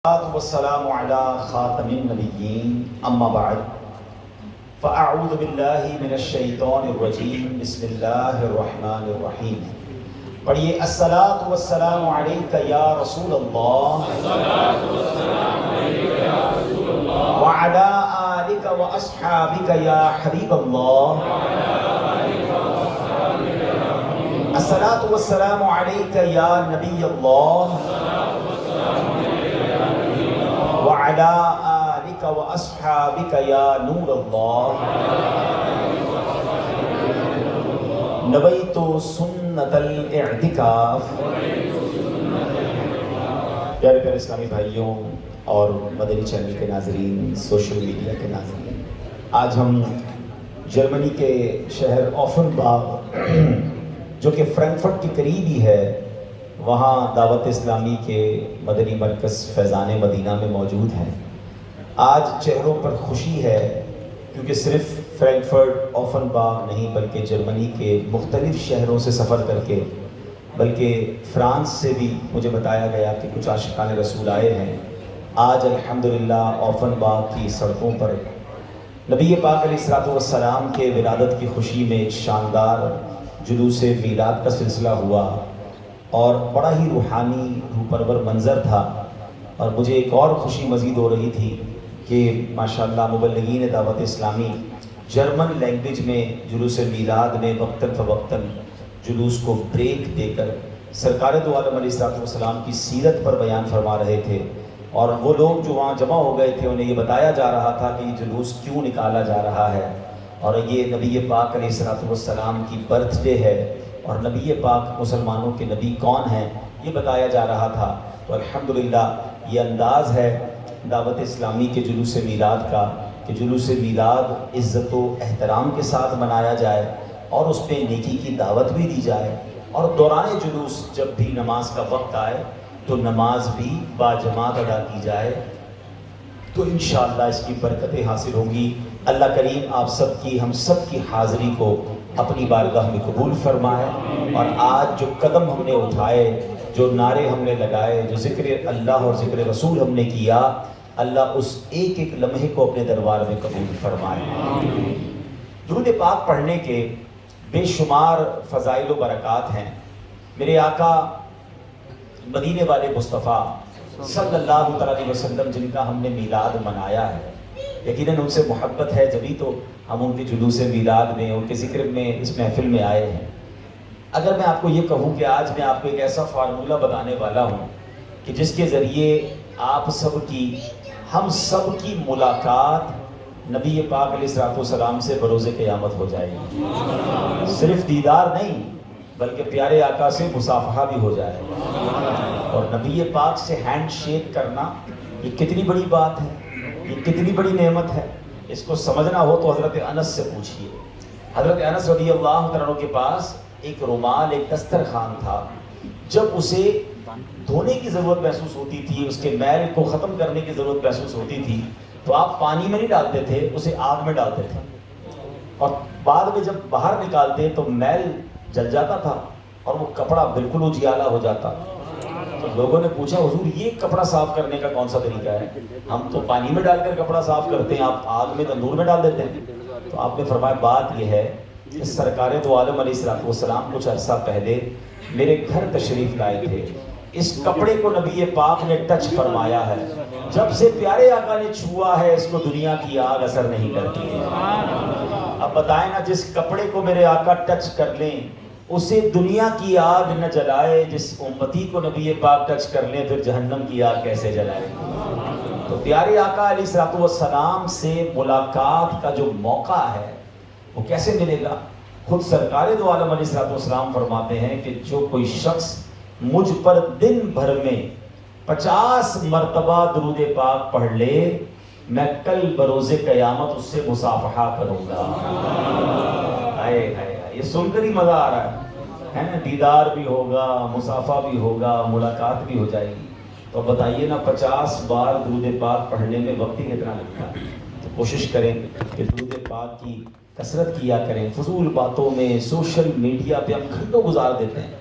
والسلام على خاتم النبيين اما بعد فاعوذ باللہ من الشیطان الرجیم بسم اللہ الرحمن الرحیم. پڑھیے الصلاۃ والسلام علیک یا رسول اللہ وعلی آلک واصحابک یا حبیب اللہ. الصلاۃ والسلام علیک یا نبی اللہ وعلى آلك وأصحابك يا نور الله. نويت سنة الاعتكاف. پیارے پیارے اسلامی بھائیوں اور مدنی چینل کے ناظرین، سوشل میڈیا کے ناظرین، آج ہم جرمنی کے شہر آفنباغ جو کہ فرینکفرٹ کے قریب ہی ہے، وہاں دعوت اسلامی کے مدنی مرکز فیضان مدینہ میں موجود ہیں. آج چہروں پر خوشی ہے کیونکہ صرف فرینکفرٹ آفنباغ نہیں بلکہ جرمنی کے مختلف شہروں سے سفر کر کے، بلکہ فرانس سے بھی مجھے بتایا گیا کہ کچھ عاشقان رسول آئے ہیں. آج الحمدللہ آفنباغ کی سڑکوں پر نبی پاک علیہ الصلوۃ والسلام کے ولادت کی خوشی میں ایک شاندار جلوس میلاد کا سلسلہ ہوا اور بڑا ہی روحانی روح پرور منظر تھا. اور مجھے ایک اور خوشی مزید ہو رہی تھی کہ ماشاءاللہ مبلغین دعوت اسلامی جرمن لینگویج میں جلوس میلاد میں وقتاً فوقتاً جلوس کو بریک دے کر سرکار دو عالم علیہ الصلوۃ والسلام کی سیرت پر بیان فرما رہے تھے. اور وہ لوگ جو وہاں جمع ہو گئے تھے انہیں یہ بتایا جا رہا تھا کہ یہ جلوس کیوں نکالا جا رہا ہے، اور یہ نبی پاک علیہ الصلوۃ والسلام کی برتھ ڈے ہے اور نبی پاک مسلمانوں کے نبی کون ہیں یہ بتایا جا رہا تھا. تو الحمدللہ یہ انداز ہے دعوت اسلامی کے جلوس میلاد کا کہ جلوس میلاد عزت و احترام کے ساتھ منایا جائے اور اس پہ نیکی کی دعوت بھی دی جائے، اور دوران جلوس جب بھی نماز کا وقت آئے تو نماز بھی باجماعت ادا کی جائے. تو انشاءاللہ اس کی برکتیں حاصل ہوں گی. اللہ کریم آپ سب کی، ہم سب کی حاضری کو اپنی بارگاہ میں قبول فرمائے. اور آج جو قدم ہم نے اٹھائے، جو نعرے ہم نے لگائے، جو ذکر اللہ اور ذکر رسول ہم نے کیا، اللہ اس ایک ایک لمحے کو اپنے دربار میں قبول فرمائے. درود پاک پڑھنے کے بے شمار فضائل و برکات ہیں. میرے آقا مدینے والے مصطفیٰ صلی اللہ علیہ وسلم جن کا ہم نے میلاد منایا ہے، یقیناً ان سے محبت ہے جبھی تو ہم ان کے جلوس میلاد میں، ان کے ذکر میں، اس محفل میں آئے ہیں. اگر میں آپ کو یہ کہوں کہ آج میں آپ کو ایک ایسا فارمولہ بتانے والا ہوں کہ جس کے ذریعے آپ سب کی، ہم سب کی ملاقات نبی پاک علیہ الصلوۃ والسلام سے بروز قیامت ہو جائے گی. صرف دیدار نہیں بلکہ پیارے آقا سے مصافحہ بھی ہو جائے گا. اور نبی پاک سے ہینڈ شیک کرنا یہ کتنی بڑی بات ہے، یہ کتنی بڑی نعمت ہے. اس کو سمجھنا ہو تو حضرت انس سے پوچھئے. حضرت انس رضی اللہ عنہ کے پاس ایک رومال، ایک دسترخوان تھا. جب اسے دھونے کی ضرورت محسوس ہوتی تھی، اس کے میل کو ختم کرنے کی ضرورت محسوس ہوتی تھی تو آپ پانی میں نہیں ڈالتے تھے، اسے آگ میں ڈالتے تھے، اور بعد میں جب باہر نکالتے تو میل جل جاتا تھا اور وہ کپڑا بالکل اجیالا ہو جاتا. تو لوگوں نے پوچھا حضور یہ کپڑا صاف کرنے کا کون سا طریقہ ہے؟ ہم تو پانی میں ڈال کر کپڑا صاف کرتے ہیں، آپ آگ میں تندور میں ڈال دیتے ہیں. تو آپ نے فرمایا بات یہ ہے کہ سرکار دو عالم علیہ الصلوۃ والسلام کچھ عرصہ پہلے میرے گھر تشریف لائے تھے. اس کپڑے کو نبی پاک نے ٹچ فرمایا ہے. جب سے پیارے آقا نے چھوا ہے اس کو دنیا کی آگ اثر نہیں کرتی ہے. اب بتائیں نا، جس کپڑے کو میرے آقا ٹچ کر لیں اسے دنیا کی آگ نہ جلائے، جس امتی کو نبی پاک ٹچ کر لیں پھر جہنم کی آگ کیسے جلائے. تو پیارے آقا علیہ الصلوۃ والسلام سے ملاقات کا جو موقع ہے وہ کیسے ملے گا؟ خود سرکار دو عالم علیہ الصلوۃ والسلام فرماتے ہیں کہ جو کوئی شخص مجھ پر دن بھر میں 50 مرتبہ درود پاک پڑھ لے، میں کل بروز قیامت اس سے مصافحہ کروں گا. ہائے ہائے، یہ سن کر ہی مزہ آ رہا ہے نا. دیدار بھی ہوگا، مصافحہ بھی ہوگا، ملاقات بھی ہو جائے گی. تو بتائیے نا 50 بار درود پاک پڑھنے میں وقت ہی کتنا لگتا ہے. تو کوشش کریں کہ درود پاک کی کثرت کیا کریں. فضول باتوں میں، سوشل میڈیا پہ ہم گھنٹوں گزار دیتے ہیں،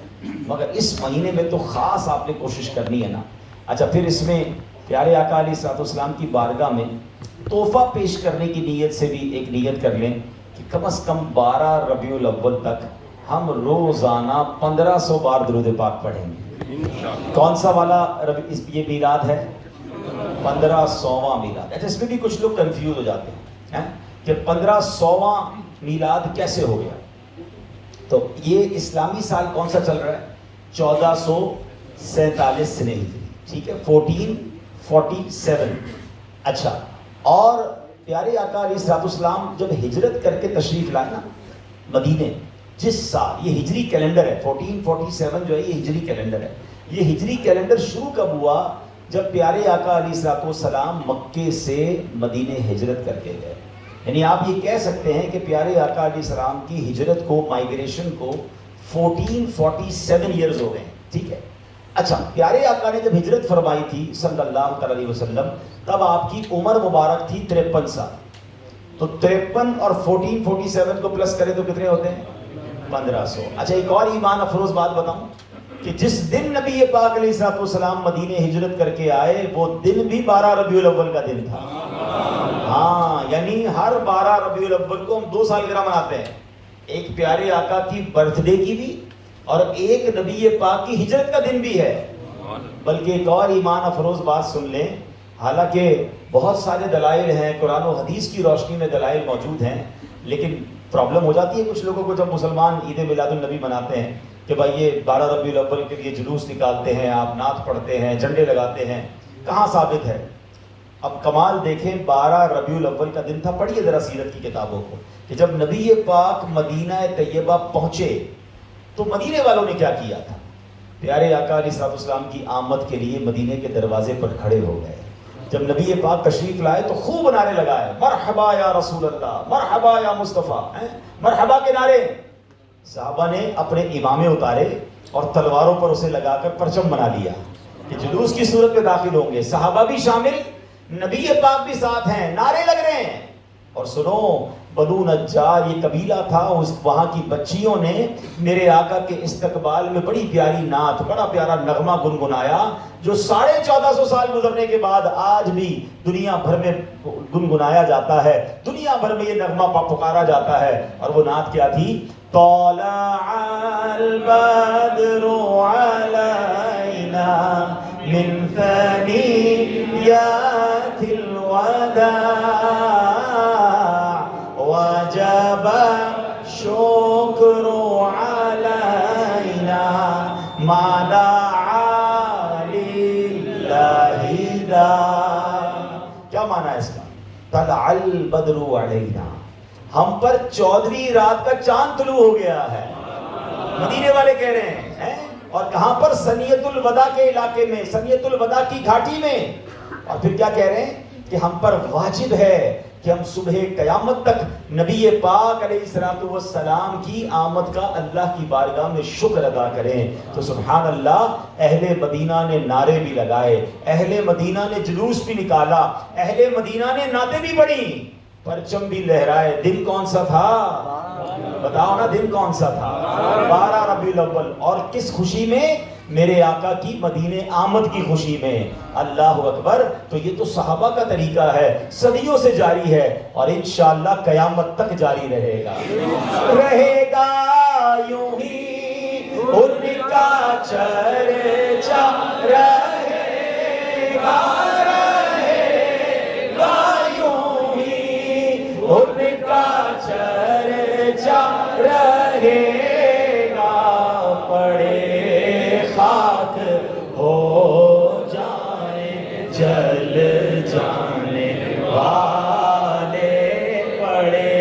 مگر اس مہینے میں تو خاص آپ نے کوشش کرنی ہے نا. اچھا، پھر اس میں پیارے آقا علیہ السلام کی بارگاہ میں تحفہ پیش کرنے کی نیت سے بھی ایک نیت کر لیں کہ کم از کم 12 ربیع الاول تک ہم روزانہ 1500 بار درود پاک پڑھیں گے۔ کون سا والا یہ میلاد ہے؟ 1500واں میلاد۔ اچھا، اس میں بھی کچھ لوگ کنفیوز ہو جاتے ہیں کہ 1500واں میلاد کیسے ہو گیا؟ تو یہ اسلامی سال کون سا چل رہا ہے؟ 1447 سنے ہجری، ٹھیک ہے، 1447۔ اچھا، اور پیارے آقا علیہ السلام جب ہجرت کر کے تشریف لائے نا مدینے، جس سال یہ ہجری کیلنڈر ہے 1447 جو ہے یہ ہجری کیلنڈر ہے، یہ ہجری کیلنڈر شروع کب ہوا؟ جب پیارے آقا علیہ السلام مکے سے مدینے ہجرت کر کے گئے۔ یعنی آپ یہ کہہ سکتے ہیں کہ پیارے آقا علیہ السلام کی ہجرت کو، مائگریشن کو 1447 ایئرز ہو گئے ہیں، ٹھیک ہے۔ اچھا، پیارے آقا نے جب ہجرت فرمائی تھی صلی اللہ علیہ وسلم، تب آپ کی عمر مبارک تھی 53 سال۔ تو 53 اور 1447 کو پلس کریں تو کتنے ہوتے ہیں؟ 1500۔ اچھا، ایک اور ایمان افروز بات بتاؤں کہ جس دن نبی پاک علیہ السلام مدینے ہجرت کر کے آئے وہ دن بھی 12 ربیع الاول کا دن تھا۔ ہاں، یعنی ہر 12 ربیع الاول کو ہم 2 سالگرہ مناتے ہیں، ایک پیارے آقا کی برتھ ڈے کی بھی اور ایک نبی پاک کی ہجرت کا دن بھی ہے۔ بلکہ ایک اور ایمان افروز بات سن لیں، حالانکہ بہت سارے دلائل ہیں، قرآن و حدیث کی روشنی میں دلائل موجود ہیں، لیکن پرابلم ہو جاتی ہے کچھ لوگوں کو جب مسلمان عید میلاد النبی مناتے ہیں کہ بھائی یہ 12 ربیع الاول کے لیے جلوس نکالتے ہیں، آپ نعت پڑھتے ہیں، جھنڈے لگاتے ہیں، کہاں ثابت ہے؟ اب کمال دیکھیں، 12 ربیع الاول کا دن تھا، پڑھیے ذرا سیرت کی کتابوں کو، کہ جب نبی پاک مدینہ طیبہ پہنچے تو مدینے والوں نے کیا کیا تھا؟ پیارے آقا علیہ السلام کی آمد کے لیے مدینے کے دروازے پر کھڑے ہو گئے۔ جب نبی پاک تشریف لائے تو خوب نعرے لگائے، مرحبا یا رسول اللہ، مرحبا یا مصطفیٰ، مرحبا کے نعرے۔ صحابہ نے اپنے امامے اتارے اور تلواروں پر اسے لگا کر پرچم بنا لیا کہ جلوس کی صورت میں داخل ہوں گے، صحابہ بھی شامل، نبی پاک بھی ساتھ ہیں، نعرے لگ رہے ہیں۔ اور سنو، بنو نجار یہ قبیلہ تھا، وہاں کی بچیوں نے میرے آقا کے استقبال میں بڑی پیاری نعت، بڑا پیارا نغمہ گنگنایا، جو 1450 سال گزرنے کے بعد آج بھی دنیا بھر میں گنگنایا جاتا ہے، دنیا بھر میں یہ نغمہ پکارا جاتا ہے۔ اور وہ نعت کیا تھی؟ طلع البدر علینا من ثنیات الوداع وجب الشکر علینا ما دعا للہ داع۔ کیا معنی ہے اس کا؟ طلع البدر علینا، ہم پر 14ویں رات کا چاند طلوع ہو گیا ہے، مدینے والے کہہ رہے ہیں۔ اور کہاں پر؟ سنیت الوداع کے علاقے میں، سنیت الوداع کی گھاٹی میں۔ اور پھر کیا کہہ رہے ہیں کہ ہم پر واجب ہے کہ ہم صبح قیامت تک نبی پاک علیہ السلام کی آمد کا اللہ کی بارگاہ میں شکر ادا کریں۔ تو سبحان اللہ، اہل مدینہ نے نعرے بھی لگائے، اہل مدینہ نے جلوس بھی نکالا، اہل مدینہ نے نعتیں بھی پڑھی، پرچم بھی لہرائے۔ دن کون سا تھا؟ بتاؤ نا، دن کون سا تھا؟ 12 ربیع الاول۔ اور کس خوشی میں؟ میرے آقا کی مدینے آمد کی خوشی میں۔ اللہ اکبر۔ تو یہ تو صحابہ کا طریقہ ہے، صدیوں سے جاری ہے اور انشاءاللہ قیامت تک جاری رہے گا، رہے گا یوں ہی ان کا چرچا، رہے گا یوں ہی ان کا چرچا، رہے گا پڑے خاک ہو جائیں جل جانے والے، پڑے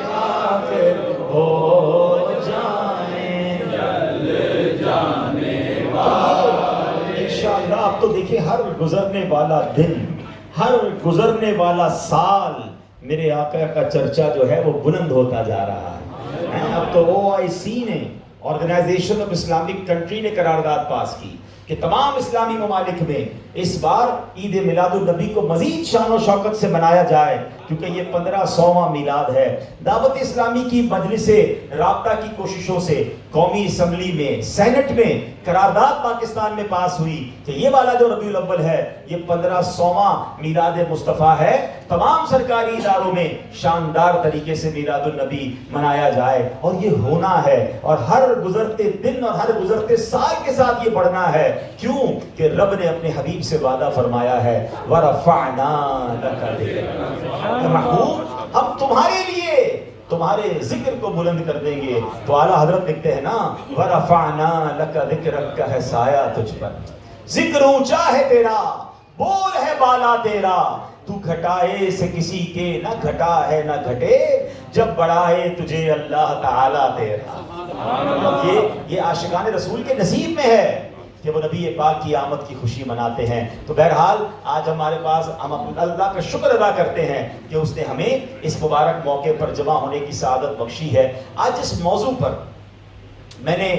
خاک ہو جائیں جل جانے والے۔ انشاءاللہ آپ تو دیکھیں، ہر گزرنے والا دن، ہر گزرنے والا سال میرے آقا کا چرچا جو ہے وہ بلند ہوتا جا رہا ہے۔ اب تو OIC نے، آرگنائزیشن آف اسلامک کنٹری نے قرارداد پاس کی کہ تمام اسلامی ممالک میں اس بار عید میلاد النبی کو مزید شان و شوکت سے منایا جائے، کیونکہ یہ 1500واں میلاد ہے۔ دعوت اسلامی کی مجلس رابطہ کی کوششوں سے قومی اسمبلی میں، سینٹ میں قرارداد پاکستان میں پاس ہوئی کہ یہ والا جو ربیع الاول ہے یہ 1500واں میلاد مصطفیٰ ہے۔ تمام سرکاری اداروں میں شاندار طریقے سے میلاد النبی منایا جائے، اور یہ ہونا ہے، اور ہر گزرتے دن اور ہر گزرتے سال کے ساتھ یہ بڑھنا ہے۔ کیوں کہ رب نے اپنے حبیب سے وعدہ فرمایا ہے وَرَفَعْنَا لَكَ ذِكْرَكَ، محبوب ہم تمہارے لیے تمہارے ذکر کو بلند کر دیں گے۔ تو اعلیٰ حضرت لکھتے ہیں نا وَرَفَعْنَا لَكَ ذِكْرَكَ کا ہے سایہ تجھ پر، ذکر اونچا ہے تیرا، بول ہے بالا تیرا، تو گھٹائے سے کسی کے نہ گھٹا ہے نہ گھٹے، جب بڑھائے تجھے اللہ تعالیٰ تیرا۔ یہ عاشقان رسول کے نصیب میں ہے کہ وہ نبی پاک کی آمد کی خوشی مناتے ہیں۔ تو بہرحال آج ہمارے پاس، ہم اللہ کا شکر ادا کرتے ہیں کہ اس نے ہمیں اس مبارک موقع پر جمع ہونے کی سعادت بخشی ہے۔ آج اس موضوع پر میں نے